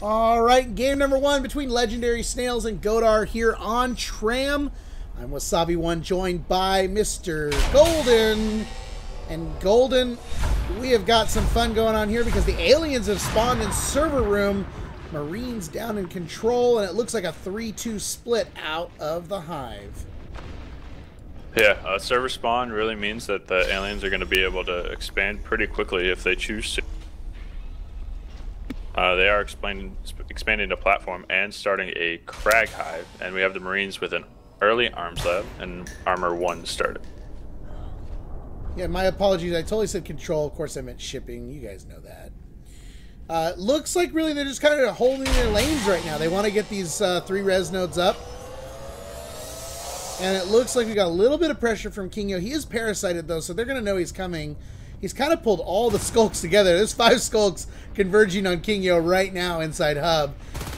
All right, game number one between Legendary Snails and Godar here on Tram. I'm Wasabi1, joined by Mr. Golden. And Golden, we have got some fun going on here because the aliens have spawned in server room. Marines down in control, and it looks like a 3-2 split out of the hive. Yeah, server spawn really means that the aliens are going to be able to expand pretty quickly if they choose to. They are expanding the platform and starting a crag hive, and we have the Marines with an early arms lab and armor 1 started. Yeah, my apologies. I totally said control. Of course, I meant shipping. You guys know that. Looks like really they're just kind of holding their lanes right now. They want to get these 3 res nodes up. And it looks like we got a little bit of pressure from Kingo. He is parasited, though, so they're going to know he's coming. He's kind of pulled all the skulks together. There's 5 skulks converging on Kingo right now inside hub.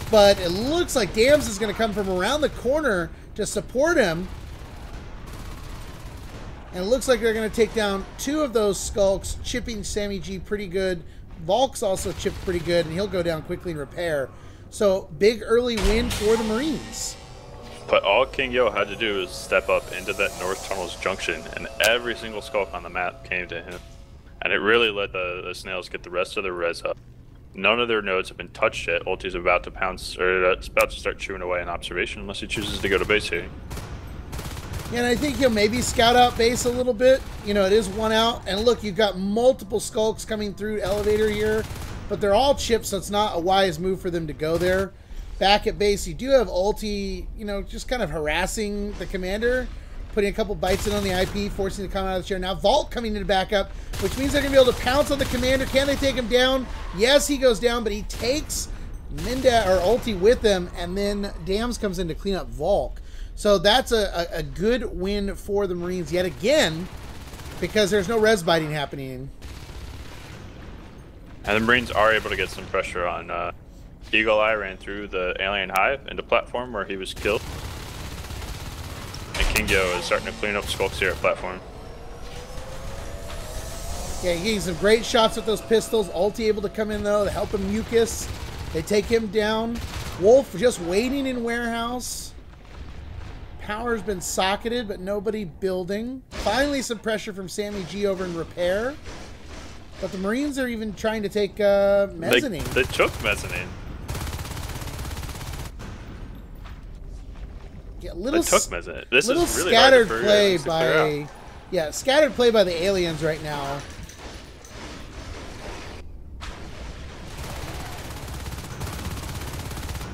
But it looks like Dams is going to come from around the corner to support him. And it looks like they're going to take down 2 of those skulks, chipping Sammy G pretty good. Volk's also chipped pretty good, and he'll go down quickly and repair. So, big early win for the Marines. But all King Yo had to do is step up into that North Tunnels junction, and every single skulk on the map came to him. And it really let the Snails get the rest of their res up. None of their nodes have been touched yet. Ulti's about to pounce, or it's about to start chewing away an observation, unless he chooses to go to base here. Yeah, and I think he'll maybe scout out base a little bit. You know, it is 1 out. And look, you've got multiple skulks coming through elevator here, but they're all chipped, so it's not a wise move for them to go there. Back at base, you do have Ulti, you know, just kind of harassing the commander, putting a couple bites in on the IP, forcing him to come out of the chair. Now Vault coming in to back up, which means they're going to be able to pounce on the commander. Can they take him down? Yes, he goes down, but he takes Minda or Ulti with him, and then Dams comes in to clean up Volk. So that's a good win for the Marines yet again, because there's no res biting happening. And the Marines are able to get some pressure on Eagle Eye. Ran through the alien hive into platform where he was killed. And King Yo is starting to clean up skulks here at platform. Yeah, getting some great shots with those pistols. Ulti able to come in though to help him mucus. They take him down. Wolf just waiting in warehouse. Power's been socketed, but nobody building. Finally, some pressure from Sammy G over in repair. But the Marines are even trying to take mezzanine. They took mezzanine. Yeah, little they took mezzanine. This little is really scattered hard play to by, yeah, scattered play by the aliens right now.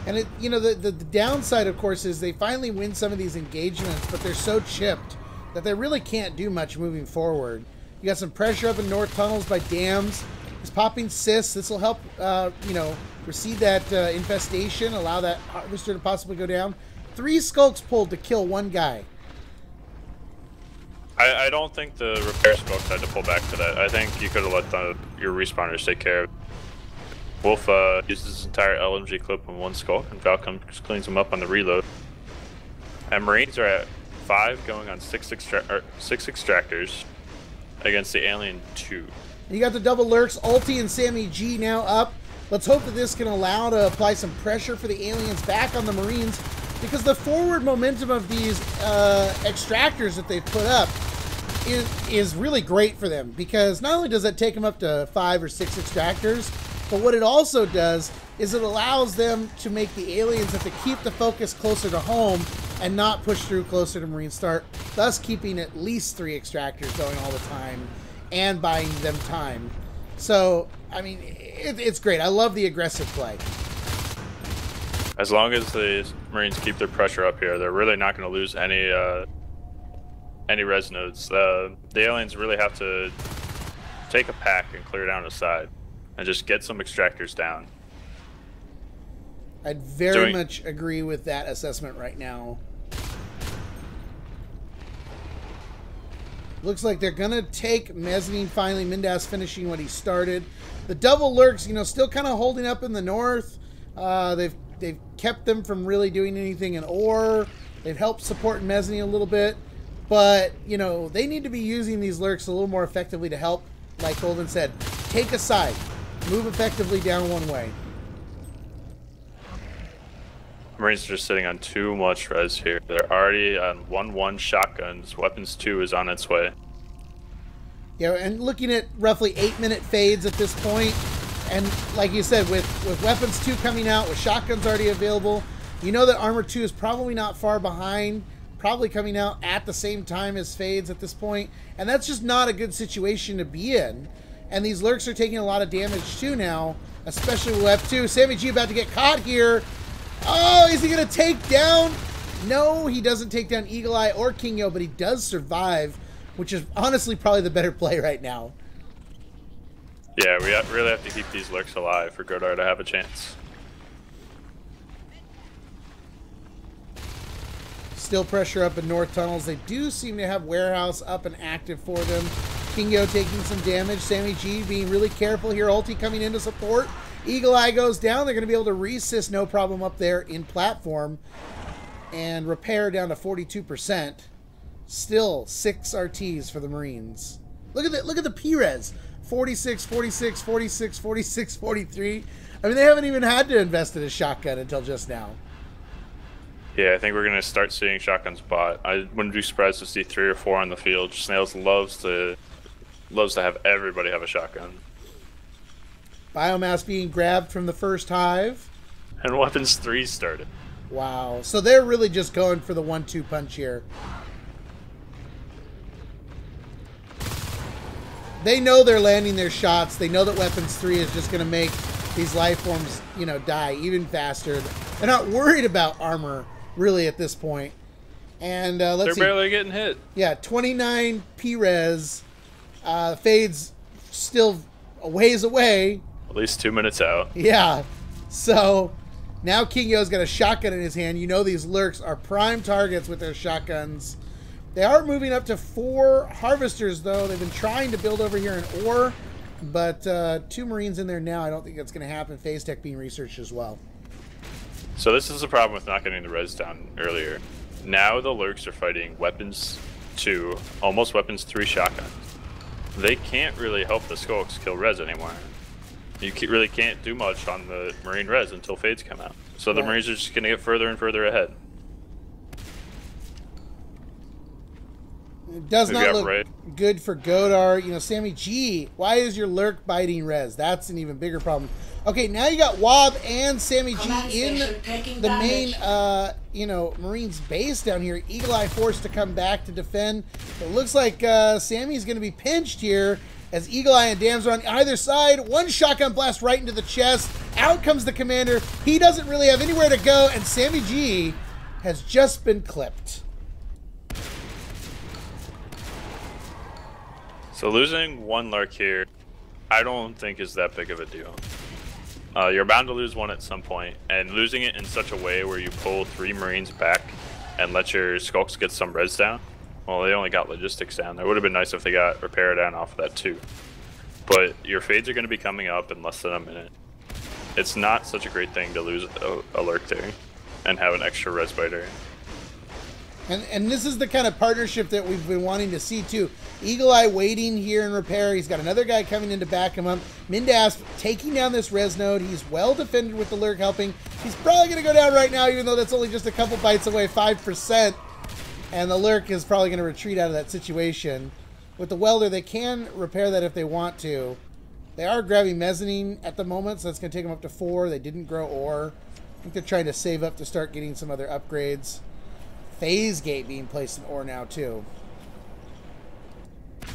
And it, you know, the downside, of course, is they finally win some of these engagements, but they're so chipped that they really can't do much moving forward. You got some pressure up in North Tunnels by Dams. He's popping Sis. This will help, you know, recede that infestation, allow that harvester to possibly go down. 3 skulks pulled to kill 1 guy. I don't think the repair skulks had to pull back to that. I think you could have let your respawners take care of it. Wolf uses his entire LMG clip on 1 skulk, and Falcon cleans him up on the reload. And Marines are at 5, going on 6 extractors against the alien 2. You got the double lurks, Ulti and Sammy G now up. Let's hope that this can allow to apply some pressure for the aliens back on the Marines, because the forward momentum of these extractors that they've put up is really great for them, because not only does that take them up to 5 or 6 extractors, but what it also does is it allows them to make the aliens have to keep the focus closer to home and not push through closer to Marine start, thus keeping at least 3 extractors going all the time and buying them time. So, I mean, it's great. I love the aggressive play. As long as the Marines keep their pressure up here, they're really not going to lose any res nodes. The aliens really have to take a pack and clear down a side and just get some extractors down. I'd very much agree with that assessment right now. Looks like they're going to take mezzanine finally. Mindas finishing what he started. The double lurks, you know, still kind of holding up in the north. They've kept them from really doing anything in ore. They've helped support mezzanine a little bit. But, you know, they need to be using these lurks a little more effectively to help, like Golden said, take a side. Move effectively down one way. Marines are just sitting on too much res here. They're already on 1-1 shotguns. Weapons 2 is on its way. Yeah, and looking at roughly 8-minute fades at this point, and like you said, with Weapons 2 coming out, with shotguns already available, you know that Armor 2 is probably not far behind, probably coming out at the same time as fades at this point, and that's just not a good situation to be in. And these lurks are taking a lot of damage too now, especially with F2. Sammy G about to get caught here. Oh, is he going to take down? No, he doesn't take down Eagle Eye or King Yo, but he does survive, which is honestly probably the better play right now. Yeah, we really have to keep these lurks alive for Godar to have a chance. Still pressure up in North Tunnels. They do seem to have Warehouse up and active for them. King Yo taking some damage. Sammy G being really careful here. Ulti coming in to support. Eagle Eye goes down. They're going to be able to resist no problem up there in platform. And repair down to 42%. Still 6 RTs for the Marines. Look at the P-Res. 46, 46, 46, 46, 43. I mean, they haven't even had to invest in a shotgun until just now. Yeah, I think we're going to start seeing shotguns bought. I wouldn't be surprised to see 3 or 4 on the field. Snails loves to have everybody have a shotgun. Biomass being grabbed from the first hive. And Weapons 3 started. Wow. So they're really just going for the 1-2 punch here. They know they're landing their shots. They know that Weapons 3 is just going to make these life forms, you know, die even faster. They're not worried about armor, really, at this point. And let's see. They're barely getting hit. Yeah, 29 P-Res. Fades still a ways away. At least 2 minutes out. Yeah. So now King Yo's got a shotgun in his hand. You know these lurks are prime targets with their shotguns. They are moving up to 4 harvesters, though. They've been trying to build over here in ore, but 2 Marines in there now. I don't think that's going to happen. Phase Tech being researched as well. So this is the problem with not getting the res down earlier. Now the lurks are fighting Weapons 2, almost Weapons 3 shotguns. They can't really help the Skulks kill res anymore. You really can't do much on the Marine res until fades come out. So the Marines are just going to get further and further ahead. It does not look good for Godar. You know, Sammy G, why is your lurk biting res? That's an even bigger problem. Okay, now you got Wob and Sammy G in the main, you know, Marines base down here. Eagle Eye forced to come back to defend. It looks like Sammy's going to be pinched here as Eagle Eye and Dams are on either side. One shotgun blast right into the chest. Out comes the commander. He doesn't really have anywhere to go, and Sammy G has just been clipped. So losing 1 lurk here, I don't think is that big of a deal. You're bound to lose 1 at some point, and losing it in such a way where you pull 3 Marines back and let your Skulks get some res down. Well, they only got logistics down. It would have been nice if they got repair down off of that too. But your fades are going to be coming up in less than a minute. It's not such a great thing to lose a lurk there and have an extra res biter. And this is the kind of partnership that we've been wanting to see too. Eagle Eye waiting here in repair. He's got another guy coming in to back him up. Mindas taking down this res node. He's well defended with the lurk helping. He's probably going to go down right now, even though that's only just a couple bites away, 5%. And the lurk is probably going to retreat out of that situation. With the welder, they can repair that if they want to. They are grabbing mezzanine at the moment, so that's going to take them up to 4. They didn't grow ore. I think they're trying to save up to start getting some other upgrades. Phase gate being placed in ore now, too.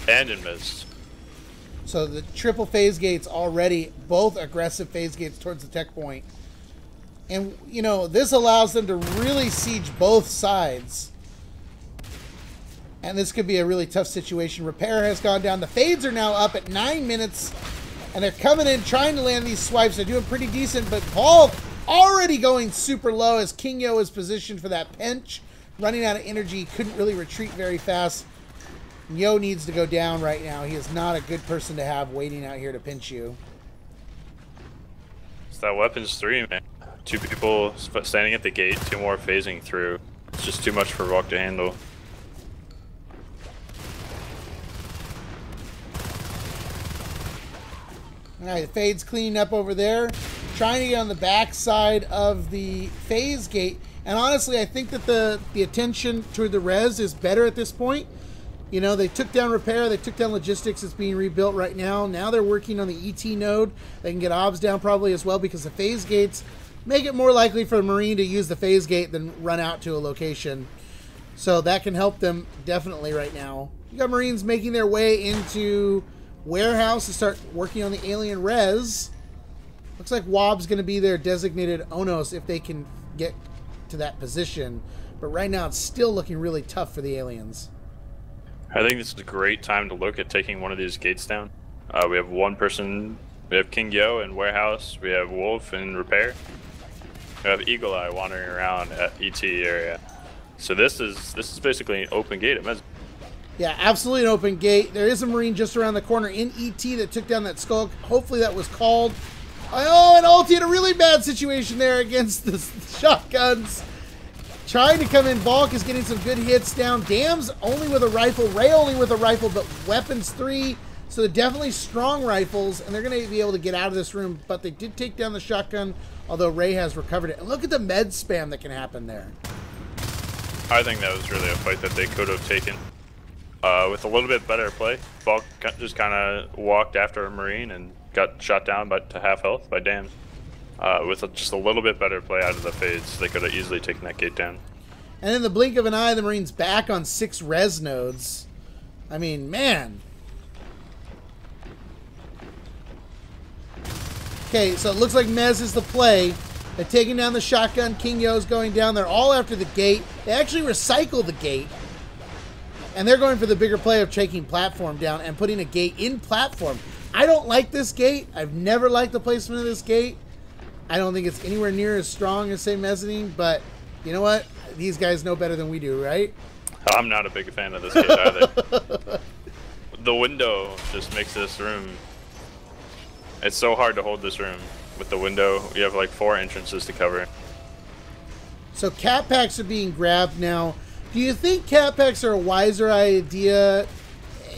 And in mist. So the triple phase gates already, both aggressive phase gates towards the tech point. And, you know, this allows them to really siege both sides. And this could be a really tough situation. Repair has gone down. The fades are now up at 9 minutes. And they're coming in, trying to land these swipes. They're doing pretty decent, but Paul already going super low as King Yo is positioned for that pinch. Running out of energy, couldn't really retreat very fast. Yo needs to go down right now. He is not a good person to have waiting out here to pinch you. It's that Weapons 3, man. 2 people standing at the gate, 2 more phasing through. It's just too much for Volk to handle. All right, Fade's cleaning up over there. trying to get on the backside of the phase gate. And honestly, I think that the attention toward the res is better at this point. You know, they took down repair, they took down logistics. It's being rebuilt right now. Now they're working on the ET node. They can get obs down probably as well, because the phase gates make it more likely for a Marine to use the phase gate than run out to a location. So that can help them definitely right now. You got Marines making their way into warehouse to start working on the alien res. Looks like Wobb's going to be their designated Onos if they can get to that position. But right now it's still looking really tough for the aliens. I think this is a great time to look at taking one of these gates down. We have one person. We have King Yo in warehouse. We have Wolf in repair. We have Eagle Eye wandering around at ET area. So this is basically an open gate. Yeah, absolutely an open gate. There is a Marine just around the corner in ET that took down that skull. Hopefully that was called. Oh, and Ulti in a really bad situation there against the shotguns. Trying to come in. Volk is getting some good hits down. Dam's only with a rifle. Ray only with a rifle, but weapons 3. So they're definitely strong rifles, and they're going to be able to get out of this room. But they did take down the shotgun, although Ray has recovered it. And look at the med spam that can happen there. I think that was really a fight that they could have taken. With a little bit better play, Volk just kind of walked after a Marine and got shot down to half health by Dam. With just a little bit better play out of the fades, they could have easily taken that gate down. And in the blink of an eye, the Marine's back on 6 res nodes. I mean, man. Okay, so it looks like Mez is the play. They're taking down the shotgun. King Yo's going down. They're all after the gate. They actually recycle the gate. And they're going for the bigger play of taking platform down and putting a gate in platform. I don't like this gate. I've never liked the placement of this gate. I don't think it's anywhere near as strong as, say, Mezzanine, but you know what? These guys know better than we do, right? I'm not a big fan of this gate either. The window just makes this room... It's so hard to hold this room. With the window, you have like 4 entrances to cover. So cat packs are being grabbed now. Do you think cat packs are a wiser idea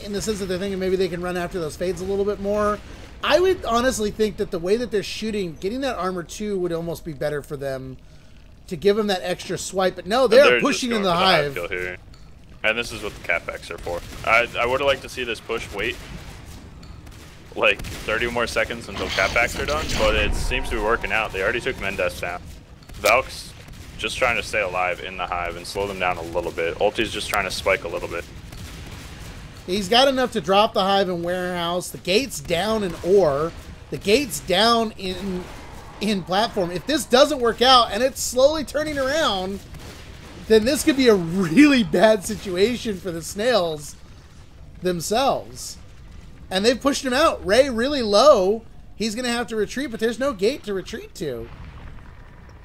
in the sense that they're thinking maybe they can run after those fades a little bit more? I would honestly think that the way that they're shooting, getting that armor 2 would almost be better for them to give them that extra swipe. But no, they're pushing in the hive. Here. And this is what the cat packs are for. I would have liked to see this push wait like 30 more seconds until cat packs are done, but it seems to be working out. They already took Mendes down. Valk's just trying to stay alive in the hive and slow them down a little bit. Ulti's just trying to spike a little bit. He's got enough to drop the hive and warehouse. The gate's down in ore. The gate's down in platform. If this doesn't work out and it's slowly turning around, then this could be a really bad situation for the snails themselves. And they've pushed him out. Ray really low. He's going to have to retreat, but there's no gate to retreat to.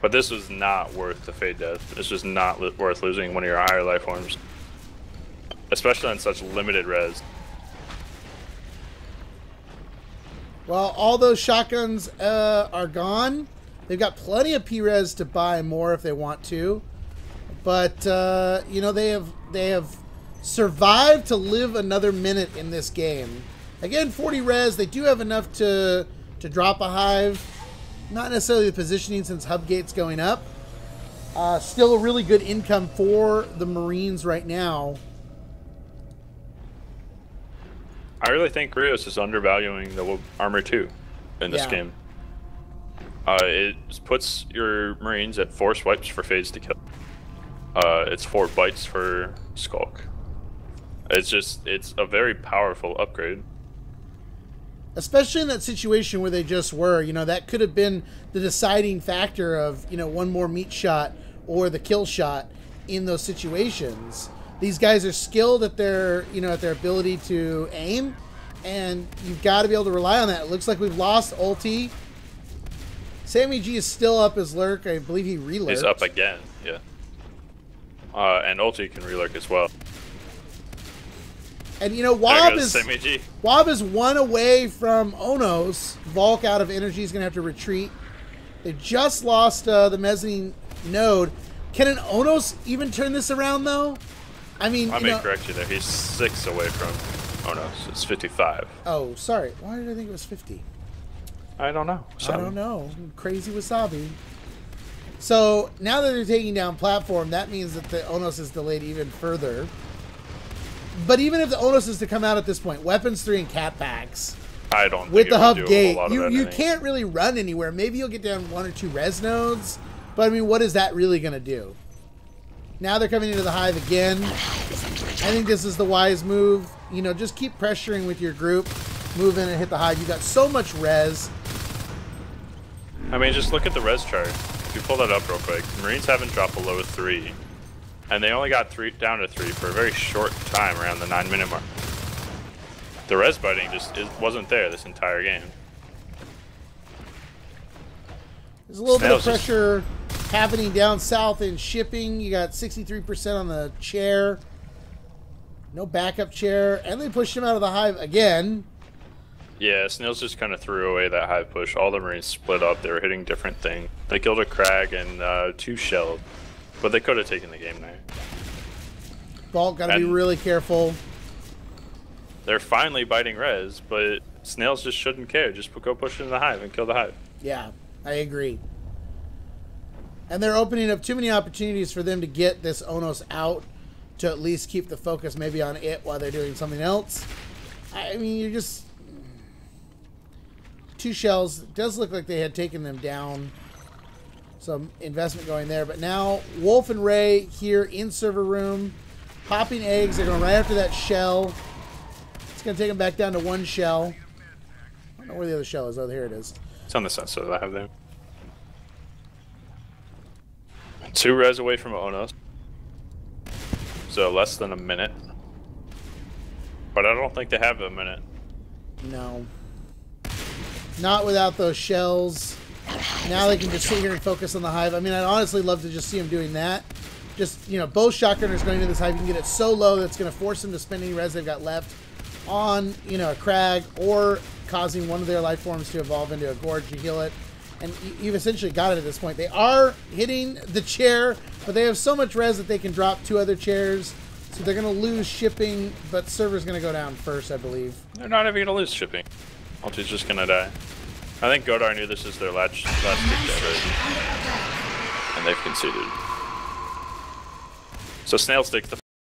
But this was not worth the fade death. This was not worth losing one of your higher life forms. Especially on such limited res. Well, all those shotguns are gone. They've got plenty of P-res to buy more if they want to. But, you know, they have survived to live another minute in this game. Again, 40 res. They do have enough to drop a hive. Not necessarily the positioning since hub gate's going up. Still a really good income for the Marines right now. I really think Rios is undervaluing the armor 2 in this game. It puts your Marines at 4 swipes for fades to kill. It's 4 bites for Skulk. It's a very powerful upgrade. Especially in that situation where they just were, you know, that could have been the deciding factor of, you know, one more meat shot or the kill shot in those situations. These guys are skilled at their, you know, at their ability to aim, and you've got to be able to rely on that. It looks like we've lost Ulti. Sammy G is still up as lurk. I believe he relurked. He's up again, yeah. And Ulti can relurk as well. And, you know, Wob is 1 away from Onos. Volk out of energy is going to have to retreat. They just lost the mezzanine node. Can an Onos even turn this around, though? I mean, I may correct you there. He's 6 away from Onos. It's 55. Oh, sorry. Why did I think it was 50? I don't know. I don't know. Crazy wasabi. So now that they're taking down platform, that means that the Onos is delayed even further. But even if the Onos is to come out at this point, weapons 3 and cat packs. I don't with think the hub gate, you you can't really run anywhere. Maybe you'll get down 1 or 2 res nodes, but I mean, what is that really going to do? Now they're coming into the hive again. I think this is the wise move. You know, just keep pressuring with your group. Move in and hit the hive. You got so much res. I mean, just look at the res chart. If you pull that up real quick, Marines haven't dropped below 3, and they only got down to 3 for a very short time, around the 9-minute mark. The res biting just wasn't there this entire game. There's a little bit of pressure happening down south in shipping. You got 63% on the chair. No backup chair. And they pushed him out of the hive again. Yeah, Snails just kind of threw away that hive push. All the Marines split up. They were hitting different things. They killed a crag and 2 shelled. But they could have taken the game there. Vault, got to be really careful. They're finally biting res, but Snails just shouldn't care. Just go push into the hive and kill the hive. Yeah, I agree. And they're opening up too many opportunities for them to get this Onos out to at least keep the focus maybe on it while they're doing something else. I mean, you're just... 2 shells. It does look like they had taken them down. Some investment going there. But now, Wolf and Ray here in server room. Popping eggs. They're going right after that shell. It's going to take them back down to 1 shell. I don't know where the other shell is. Oh, here it is. It's on the side, so I have there. 2 res away from Onos. So less than a minute. But I don't think they have a minute. No. Not without those shells. Now they can just sit here and focus on the hive. I mean, I'd honestly love to just see them doing that. Just, you know, both shotgunners going into this hive. You can get it so low that it's going to force them to spend any res they've got left on, you know, a crag, or causing one of their life forms to evolve into a gorge. You heal it. And you've essentially got it at this point. They are hitting the chair, but they have so much res that they can drop 2 other chairs. So they're going to lose shipping, but server's going to go down first, I believe. They're not even going to lose shipping. Ulti's just going to die. I think Godar knew this is their last kick ever, and they've conceded. So Snails takes the